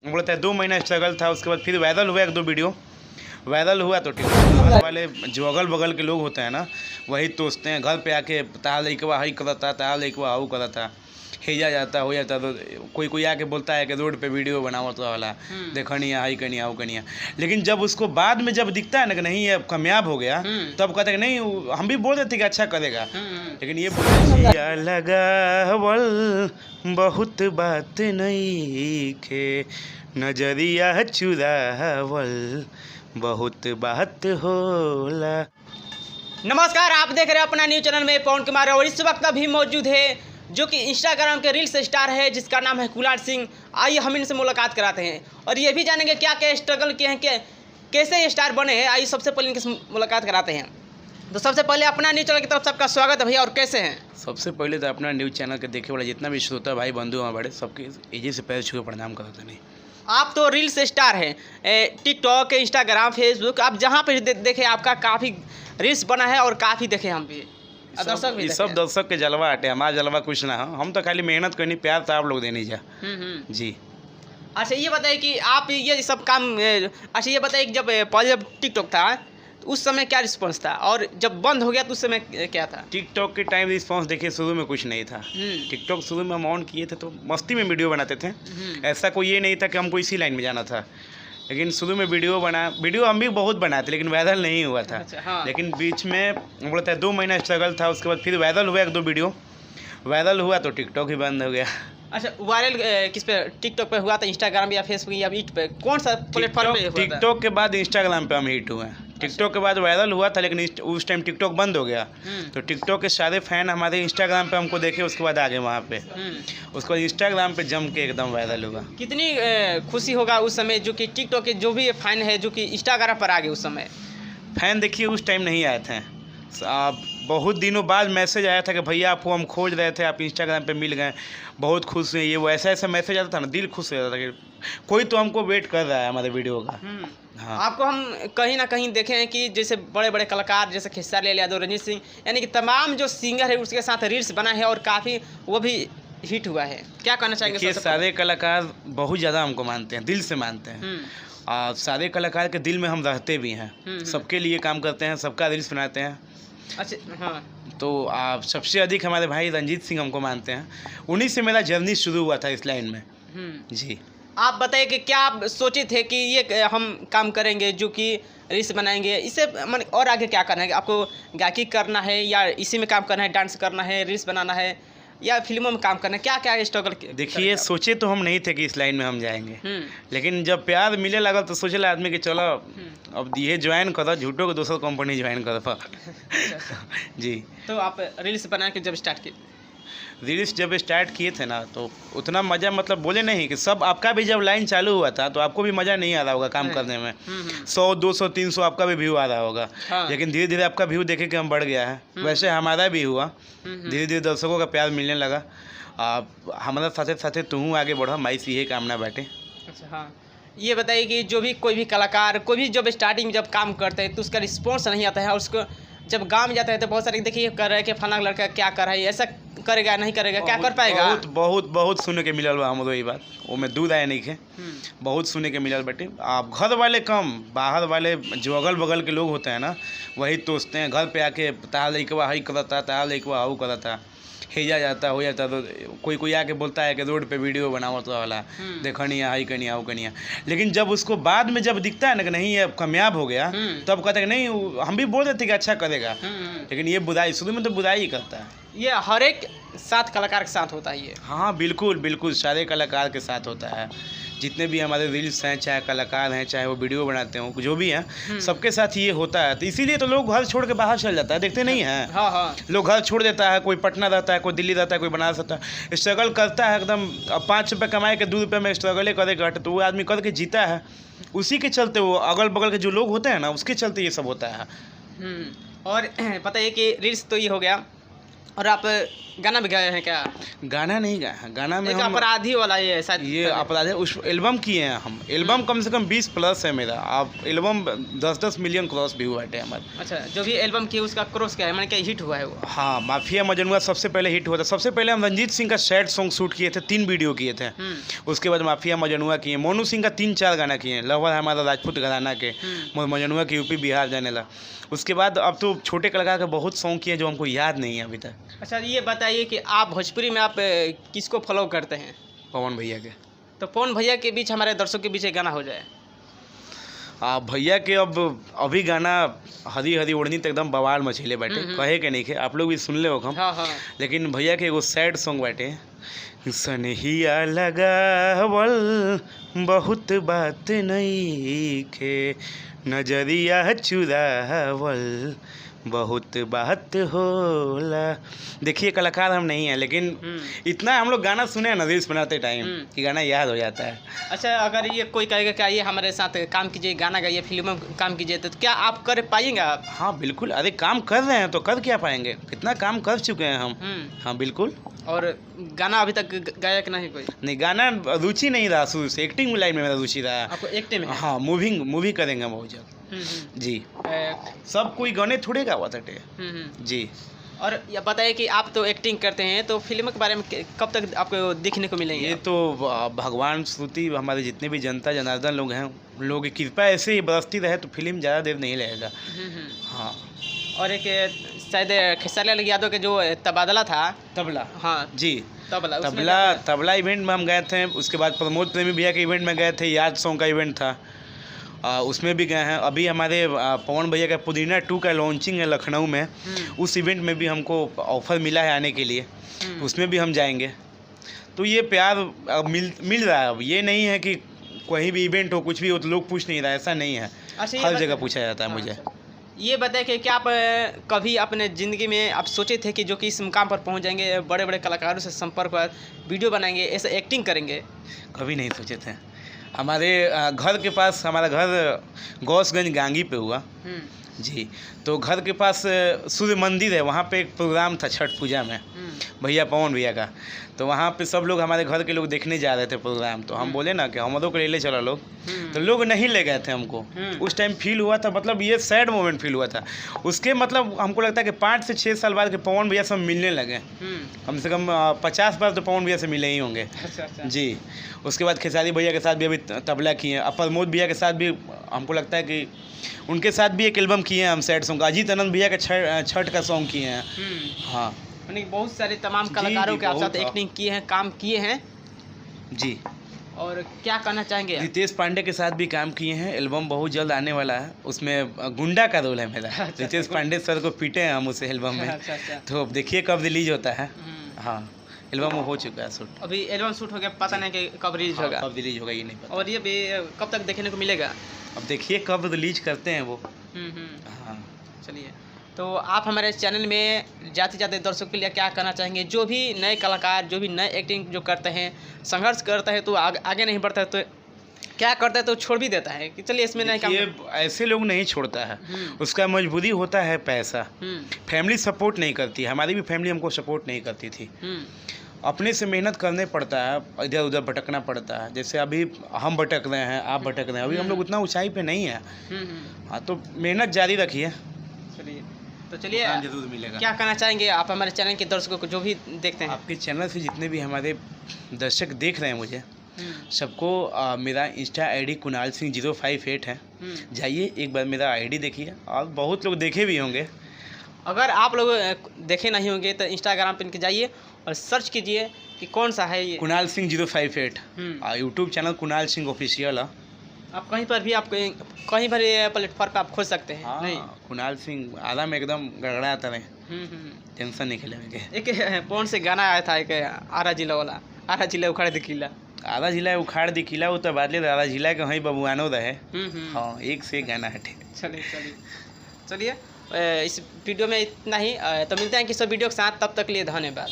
बोलता है 2 महीना स्ट्रगल था, उसके बाद फिर वायरल हुआ 1-2 वीडियो वायरल हुआ तो टिकटॉक वाले जो अगल बगल के लोग होते हैं ना, वही सोचते हैं घर पे आके ताहा लइकवा हई करता, ताहा लइकवा हाउ करता, हेजा जाता हो जाता, तो कोई कोई आके बोलता है कि रोड पे वीडियो बनाओ तो वाला देखनिया हई कनिया हाउ कनिया। लेकिन जब उसको बाद में जब दिखता है ना कि नहीं ये कामयाब हो गया, तब कहते हैं कि नहीं हम भी बोल देते कि अच्छा करेगा, लेकिन ये लगावल बहुत बात नहीं खे, नजरिया चुरावल बहुत बात होला। नमस्कार, आप देख रहे हैं अपना न्यूज चैनल में पवन कुमार, और इस वक्त अभी मौजूद है जो कि इंस्टाग्राम के रील्स स्टार है जिसका नाम है कुलार सिंह। आइए हम इनसे मुलाकात कराते हैं और ये भी जानेंगे क्या क्या स्ट्रगल किए हैं, कि कैसे ये स्टार बने हैं। आइए सबसे पहले इनके मुलाकात कराते हैं। तो सबसे पहले अपना न्यूज चैनल की तरफ सबका स्वागत है भैया, और कैसे हैं? सबसे पहले तो अपना न्यूज चैनल के देखे वाला जितना भी श्रोता भाई बंधु हमारे सबके एजे से पैर छू के प्रणाम करते नहीं। आप तो रील्स स्टार हैं, टिकटॉक, इंस्टाग्राम, फेसबुक, आप जहाँ पे देखें आपका काफ़ी रील्स बना है और काफ़ी देखे हम भी, दर्शक भी सब दर्शक के जलवा हटे, हमारा जलवा कुछ ना हो, हम तो खाली मेहनत करनी, प्यार तो आप लोग देनी जा। जी। अच्छा ये बताइए कि आप ये सब काम, अच्छा ये बताइए कि जब पहले जब टिकटॉक था तो उस समय क्या रिस्पॉन्स था, और जब बंद हो गया तो उस समय क्या था? टिकटॉक के टाइम रिस्पॉन्स देखिए शुरू में कुछ नहीं था। टिकटॉक शुरू में हम ऑन किए थे तो मस्ती में वीडियो बनाते थे, ऐसा कोई ये नहीं था कि हमको इसी लाइन में जाना था। लेकिन शुरू में वीडियो हम भी बहुत बनाए थे, लेकिन वायरल नहीं हुआ था। अच्छा, हाँ। लेकिन बीच में बोलता है 2 महीना स्ट्रगल था, उसके बाद फिर वायरल हुआ 1-2 वीडियो वायरल हुआ तो टिकटॉक ही बंद हो गया। अच्छा, वायरल किस पे? टिकटॉक पे हुआ था, इंस्टाग्राम या फेसबुक या यूट्यूब पे, कौन सा प्लेटफॉर्म पे हुआ था? टिकटॉक के बाद इंस्टाग्राम पे हम हिट हुए। टिकटॉक के बाद वायरल हुआ था, लेकिन उस टाइम टिकटॉक बंद हो गया, तो टिकटॉक के सारे फैन हमारे इंस्टाग्राम पे हमको देखे, उसके बाद आ गए वहाँ पे। उसके बाद इंस्टाग्राम पे जम के एकदम वायरल हुआ। कितनी खुशी होगा उस समय जो कि टिकटॉक के जो भी फैन है जो कि इंस्टाग्राम पर आ गए उस समय? फैन देखिए उस टाइम नहीं आए थे, बहुत दिनों बाद मैसेज आया था कि भैया आपको हम खोज रहे थे, आप इंस्टाग्राम पे मिल गए, बहुत खुश हुए। ये वो ऐसा मैसेज आता था ना, दिल खुश हो जाता था कि कोई तो हमको वेट कर रहा है हमारे वीडियो का। हाँ। आपको हम कहीं ना कहीं देखे हैं कि जैसे बड़े बड़े कलाकार जैसे खेसारी लाल यादव, रंजीत सिंह, यानी कि तमाम जो सिंगर है उसके साथ रील्स बना है और काफ़ी वो भी हिट हुआ है। क्या कहना चाहेंगे? सारे कलाकार बहुत ज़्यादा हमको मानते हैं, दिल से मानते हैं, और सारे कलाकार के दिल में हम रहते भी हैं, सबके लिए काम करते हैं, सबका रील्स बनाते हैं। अच्छा, हाँ। तो आप सबसे अधिक हमारे भाई रंजीत सिंह हमको मानते हैं, उन्हीं से मेरा जर्नी शुरू हुआ था इस लाइन में। जी। आप बताइए कि क्या आप सोचे थे कि ये हम काम करेंगे जो कि रील्स बनाएंगे, इससे और आगे क्या करना है? आपको गायकी करना है या इसी में काम करना है, डांस करना है, रील्स बनाना है, या फिल्मों में काम करना है? क्या क्या स्ट्रगल? देखिए सोचे तो हम नहीं थे कि इस लाइन में हम जाएंगे, लेकिन जब प्यार मिले लगा तो सोचे आदमी कि चलो अब ये ज्वाइन करो, झूठो को दूसरा कंपनी ज्वाइन करो। जी। तो आप रील्स बना के जब स्टार्ट किए? रील्स जब स्टार्ट किए थे ना तो उतना मज़ा, मतलब बोले नहीं कि सब, आपका भी जब लाइन चालू हुआ था तो आपको भी मज़ा नहीं आ रहा होगा काम करने में, 100, 200, 300 आपका भी व्यू आ रहा होगा। हाँ। लेकिन धीरे धीरे आपका व्यू देखे कि हम बढ़ गया है, वैसे हमारा भी हुआ, धीरे धीरे दर्शकों का प्यार मिलने लगा। हमारा साथे साथे तू आगे बढ़ा, माई सी यही कामना बैठे। अच्छा, हाँ। ये बताइए कि जो भी कोई भी कलाकार, कोई भी जब स्टार्टिंग में जब काम करते हैं तो उसका रिस्पॉन्स नहीं आता है, और उसको जब गाँव में जाता है तो बहुत सारे देखिए कर रहे हैं कि फलाना लड़का क्या कर रहा है, ऐसा करेगा नहीं करेगा, क्या कर पाएगा? बहुत बहुत बहुत सुनने के मिलल बा हमरो ये बात, वो में दूध आया नहीं है, बहुत सुनने के मिलल बेटे। आप घर वाले कम, बाहर वाले जो अगल बगल के लोग होते हैं ना, वही सोचते हैं घर पे आके ताहा लइकवा हई करता, ताहा लइकवा हाउ करता, हेजा जाता हो जाता, तो कोई कोई आके बोलता है कि रोड पे वीडियो बनाओ तो वाला देखनिया हई कनिया हाउ कनिया। लेकिन जब उसको बाद में जब दिखता है ना कि नहीं ये कामयाब हो गया, तब कहते हैं कि नहीं हम भी बोल देते कि अच्छा करेगा, लेकिन ये बुराई शुरू में तो बुराई ही करता है। ये हर एक साथ कलाकार के साथ होता है ये? हाँ बिल्कुल बिल्कुल, सारे कलाकार के साथ होता है, जितने भी हमारे रील्स हैं, चाहे कलाकार हैं, चाहे वो वीडियो बनाते हो, जो भी हैं, सबके साथ ये होता है। तो इसीलिए तो लोग घर छोड़ के बाहर चल जाता है, देखते नहीं हैं? हाँ हाँ। लोग घर छोड़ देता है, कोई पटना रहता है, कोई दिल्ली रहता है, कोई बनारस रहता है, स्ट्रगल करता है एकदम। अब 5 रुपये कमाए के 2 रुपये में स्ट्रगल करेगा तो वो आदमी करके जीता है, उसी के चलते वो अगल बगल के जो लोग होते हैं ना, उसके चलते ये सब होता है। और पता है कि रील्स तो ये हो गया, और आप गाना भी गाए हैं क्या? गाना नहीं गाया है, गाना में एक हम अपराधी वाला ये शायद ये अपराध है, उस एल्बम किए हैं हम। एल्बम कम से कम 20 प्लस है मेरा। आप एल्बम 10-10 मिलियन क्रॉस व्यू है हमारे। अच्छा, जो भी एल्बम की उसका क्रॉस क्या है, मैंने क्या हिट हुआ है वो? हाँ, माफिया मजनुआ सबसे पहले हिट हुआ था। सबसे पहले हम रंजीत सिंह का सैड सॉन्ग शूट किए थे, 3 वीडियो किए थे। उसके बाद माफिया मजनुआ किए, मोनू सिंह का 3-4 गाना किए, लवर हमारा राजपूत घराना के, मजनुआ के यूपी बिहार जाने ला। उसके बाद अब तो छोटे कलाकार के बहुत सॉन्ग किए जो हमको याद नहीं है अभी तक। अच्छा, ये बताइए कि आप भोजपुरी में आप किसको फॉलो करते हैं? पवन भैया के। तो पवन भैया के बीच हमारे दर्शकों के बीच एक गाना हो जाए। भैया के अब अभी गाना हरी हरी ओढ़नी तो एकदम बवाल मचीले बाटे, कहे के नहीं के आप लोग भी सुन ले हो हम। हाँ हाँ। लेकिन भैया के एगो सैड सॉन्ग बाटे, सनहिया लगावल बहुत बात नहीं के, नजरिया चुरावल बहुत बात होला। देखिए कलाकार हम नहीं हैं, लेकिन इतना हम लोग गाना सुने हैं ना रील्स बनाते टाइम कि गाना याद हो जाता है। अच्छा, अगर ये कोई कहेगा कि आइए हमारे साथ काम कीजिए, गाना गाइए, फिल्म में काम कीजिए, तो क्या आप कर पाएंगे आप? हाँ बिल्कुल, अरे काम कर रहे हैं तो कर क्या पाएंगे, कितना काम कर चुके हैं हम। हाँ बिल्कुल। और गाना अभी तक गाया कि नहीं कोई? नहीं, गाना रुचि नहीं रहा शुरू से, एक्टिंग लाइन में मेरा रुचि रहा। आपको एक्टिंग में? हाँ, मूवी करेंगे बहुत जल्द। जी। सब कोई गाने थोड़े गावा थे। जी। और ये बताइए कि आप तो एक्टिंग करते हैं, तो फिल्म के बारे में कब तक आपको देखने को मिलेंगे? ये तो भगवान श्रुति हमारे जितने भी जनता जनार्दन लोग हैं, उन लोगों की कृपा ऐसे ही बरसती रहे तो फिल्म ज़्यादा देर नहीं लगेगा। हाँ। और एक शायद खेसारी लाल यादव के जो तबादला था, तबला। हाँ जी, तबला इवेंट में हम गए थे। उसके बाद प्रमोद प्रेमी भैया के इवेंट में गए थे, याद सॉन्ग का इवेंट था, उसमें भी गए हैं। अभी हमारे पवन भैया का पुदीना 2 का लॉन्चिंग है लखनऊ में, उस इवेंट में भी हमको ऑफ़र मिला है आने के लिए, उसमें भी हम जाएंगे। तो ये प्यार मिल रहा है। अब ये नहीं है कि कोई भी इवेंट हो, कुछ भी हो तो लोग पूछ नहीं रहा, ऐसा नहीं है। हर जगह पूछा जाता है मुझे। ये बताए कि क्या आप कभी अपने ज़िंदगी में आप सोचे थे कि जो कि इस मुकाम पर पहुंच जाएंगे, बड़े बड़े कलाकारों से संपर्क कर वीडियो बनाएंगे, ऐसे एक्टिंग करेंगे? कभी नहीं सोचे थे। हमारे घर के पास, हमारा घर गौसगंज गांगी पे हुआ। जी। तो घर के पास सूर्य मंदिर है, वहाँ पे एक प्रोग्राम था छठ पूजा में भैया पवन भैया का। तो वहाँ पे सब लोग, हमारे घर के लोग देखने जा रहे थे प्रोग्राम। तो हम बोले ना कि हमलोग को ले चलो लोग, तो लोग नहीं ले गए थे हमको। उस टाइम फील हुआ था, मतलब ये सैड मोमेंट फील हुआ था। उसके मतलब हमको लगता है कि 5 से 6 साल बाद के पवन भैया सब मिलने लगे। कम से कम 50 बार तो पवन भैया से मिले ही होंगे। अच्छा। जी। उसके बाद खेसारी भैया के साथ भी अभी तबला किए हैं। प्रमोद भैया के साथ भी हमको लगता है कि उनके साथ भी एक एल्बम किए हैं हम सैड सॉन्ग। अजीत आनंद भैया का छठ का सॉन्ग किए हैं। हाँ, यानी बहुत सारे तमाम कलाकारों के आप साथ एक्टिंग किए हैं, काम किए हैं। जी। और क्या कहना चाहेंगे? रितेश पांडे के साथ भी काम किए हैं, एल्बम बहुत जल्द आने वाला है, उसमें गुंडा का रोल है मेरा। रितेश पांडे सर को पीटे हैं हम उस एल्बम में। तो अब देखिए कब रिलीज होता है। हाँ, एल्बम हो चुका है शूट। अभी एल्बम शूट हो गया, पता नहीं कि कब रिलीज होगा। कब रिलीज होगा ये नहीं पता। और ये भी कब तक देखने को मिलेगा? अब देखिए कब रिलीज करते हैं वो। हाँ, चलिए, तो आप हमारे चैनल में जाते दर्शकों के लिए क्या कहना चाहेंगे? जो भी नए कलाकार, जो भी नए एक्टिंग जो करते हैं, संघर्ष करते हैं तो आगे नहीं बढ़ता है, तो क्या करता है तो छोड़ भी देता है कि चलिए इसमें नहीं काम। ये ऐसे लोग नहीं छोड़ता है, उसका मजबूरी होता है पैसा। फैमिली सपोर्ट नहीं करती, हमारी भी फैमिली हमको सपोर्ट नहीं करती थी। अपने से मेहनत करने पड़ता है, इधर उधर भटकना पड़ता है। जैसे अभी हम भटक रहे हैं, आप भटक रहे हैं, अभी हम लोग उतना ऊंचाई पे नहीं है। हाँ, तो मेहनत जारी रखिए। चलिए जरूर मिलेगा। क्या कहना चाहेंगे आप हमारे चैनल के दर्शकों को जो भी देखते हैं? आपके चैनल से जितने भी हमारे दर्शक देख रहे हैं मुझे, सबको मेरा इंस्टा आईडी कुणाल सिंह 058 है। जाइए एक बार मेरा आईडी देखिए, और बहुत लोग देखे भी होंगे। अगर आप लोग देखे नहीं होंगे तो इंस्टाग्राम पे जाइए और सर्च कीजिए कि कौन सा है ये, Kunal Singh 058। YouTube channel Kunal Singh official है। आप कहीं पर भी, आप कहीं पर प्लेटफॉर्म पे आप खोज सकते हैं। हाँ, नहीं, कुणाल सिंह आराम एकदम गड़गड़ाता रहे, टेंशन नहीं खेलेंगे। एक कौन से गाना आया था, एक आरा जिला वाला, आरा जिला उखाड़ दे किला। आधा जिला उखाड़ दी किला, वो तो बादले आधा जिला के वहीं बबुआनो रहे। हाँ, एक से एक गाना हटे। चलिए इस वीडियो में इतना ही। तो मिलते हैं किसी वीडियो के साथ, तब तक लिए धन्यवाद।